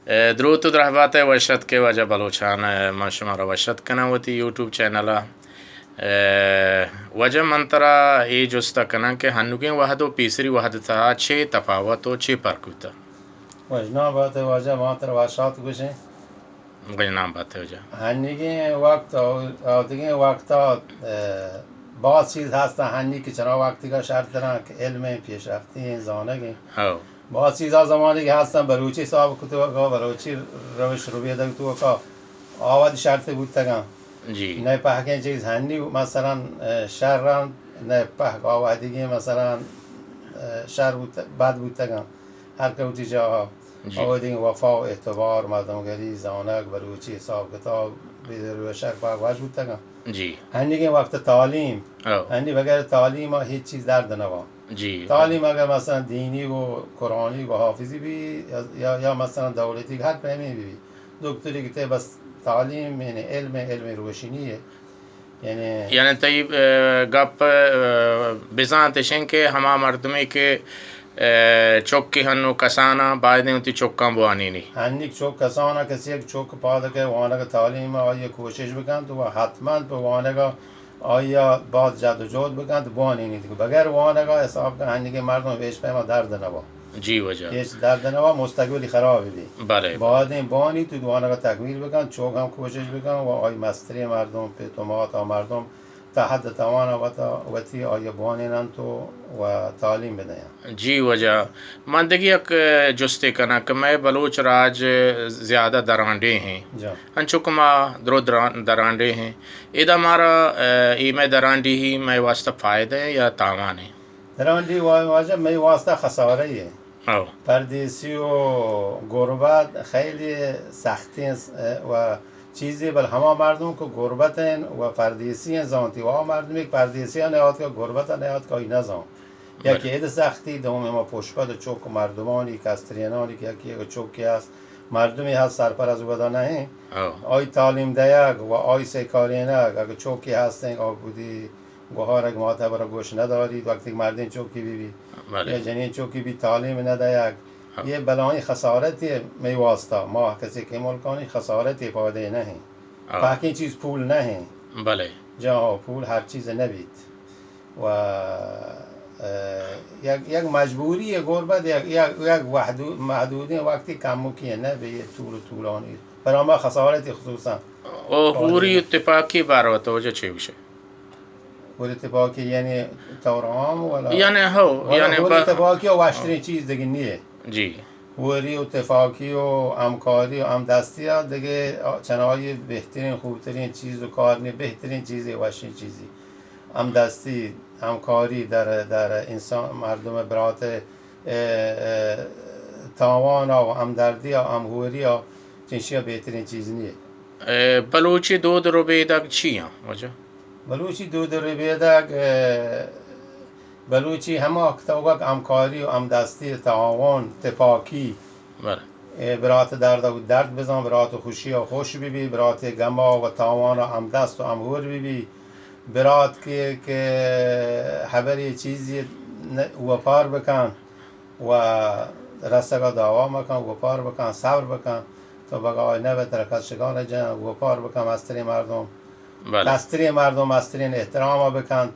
درود و رحمت وشت که وجه بلوچان من شما را وشت کنم وتی یوٹیوب چینل وجه من ترا ای جستا کنم که هنوگین وحد و پیسری وحد تا چه تفاوت و چه فرق ہوتا وجنا بات وجه ما ترا وشات گوشه گجنام بات وجه هنگین وقت آدگین وقتا بعض چیز هستن هنگی که چرا وقتی که شرط دارن که علم پیشرفتی زانگی او بعض چیزها زمانی که هستن بروچی صاحب کتو که بروچی روش رو بیاده تو که آواد شرط بود تگم جی نه پهکن چیز هنی مثلا شهران نه پهک آوادگی مثلا شهر بود بد بود تگم هر کوتی جا جی آوادگی وفا و اعتبار مردمگری زانک بروچی حساب کتاب روی شهر پهک واج بود تگم جی هنی وقت تعلیم او هنی بغیر تعلیم هیچ چیز درد نوا جی تعلیم اگر مثلا دینی و قرآنی و حافظی بی یا مثلا دولتی هر پهمی بی دکتری که بس تعلیم یعنی علم روشنیه یعنی یعنی طیب گپ بزانتشن که همه مردمی که چوکی هنو کسانا باید ہوتی چوکان بوانی نی هنیک چوک کسانا کسی یک چوک پاده که وانه تعلیم آیا کوشش بکن تو حتما به وانه آیا باز جد و جهد بکن تو بوانی نیست که بغیر وانه حساب کن هنیک مردم بیش پیما درد نبا جی وجه هیچ درد نوا مستقبلی خرابی بی بله بعد این بانی تو دوانه را تکمیل بکن چوک هم کوشش بکن و آی مستری مردم پیتومات مردم تا حد توان و تی آیا بانی نن تو و تعلیم بدهیم جی وجہ من دیکھیے ایک جستے کنا کہ میں بلوچ راج زیادہ درانڈے ہیں جا انچکما درو درانڈے ہیں ادا ہمارا ای میں درانڈی ہی میں واسطہ فائدہ ہے یا تاوان ہے درانجی واجب می واسطه خساره ایه او پردیسی و غربت خیلی سختی و چیزی بل همه مردم که غربتن و پردیسی زانتی و مردمی که پردیسی ها نیاد که غربت ها نیاد که اینا زان یکی اید سختی دومی ما پشپد چوک مردمانی کسترینانی که یکی چوکی هست مردمی هست سرپر از بدا نه او آی تعلیم دیگ و آی سیکارینگ اگه چوکی هستن آی بودی گوهارک ماته برای گوش ندارید وقتی مردین چوکی بی یا بله جنین چوکی بی تعلیم ندهیک یه بلایی خسارتی می واسطه ما کسی که ملکانی خسارتی فایده نه او پاکی چیز پول نه بله جا پول هر چیز نبید و یک مجبوری غربت یک محدودی وقتی کمو کیه نه به طولانی برای ما خسارتی خصوصا او حوری اتفاقی بارو توجه چه بشه ور اتفاقی یعنی تورام ولا یعنی هو یعنی ور اتفاقی و وشترین چیز دیگه نیه جی وری اتفاقی و همکاری و همدستی ها دیگه چنهای بهترین خوبترین چیز و کار نیه بهترین چیزی وشترین چیزی همدستی همکاری در انسان مردم برات تاوان و همدردی و همهوری ها چنشی بهترین چیز نیه بلوچی دو درو بیدک چی ہیں وجہ بلوچی دو در بیدک بلوچی همه اکتوگک همکاری و همدستی تعاون اتفاقی بله برات درد بزن برات خوشی و خوش بی برات گما و تاوان و همدست و همهور بی برات که حبری چیزی وپار بکن و رستگاه دعوا مکن وپار بکن صبر بکن تو بگاه نبه ترکت شگان جن وپار بکن مستری مردم بله مسترین احترام بکن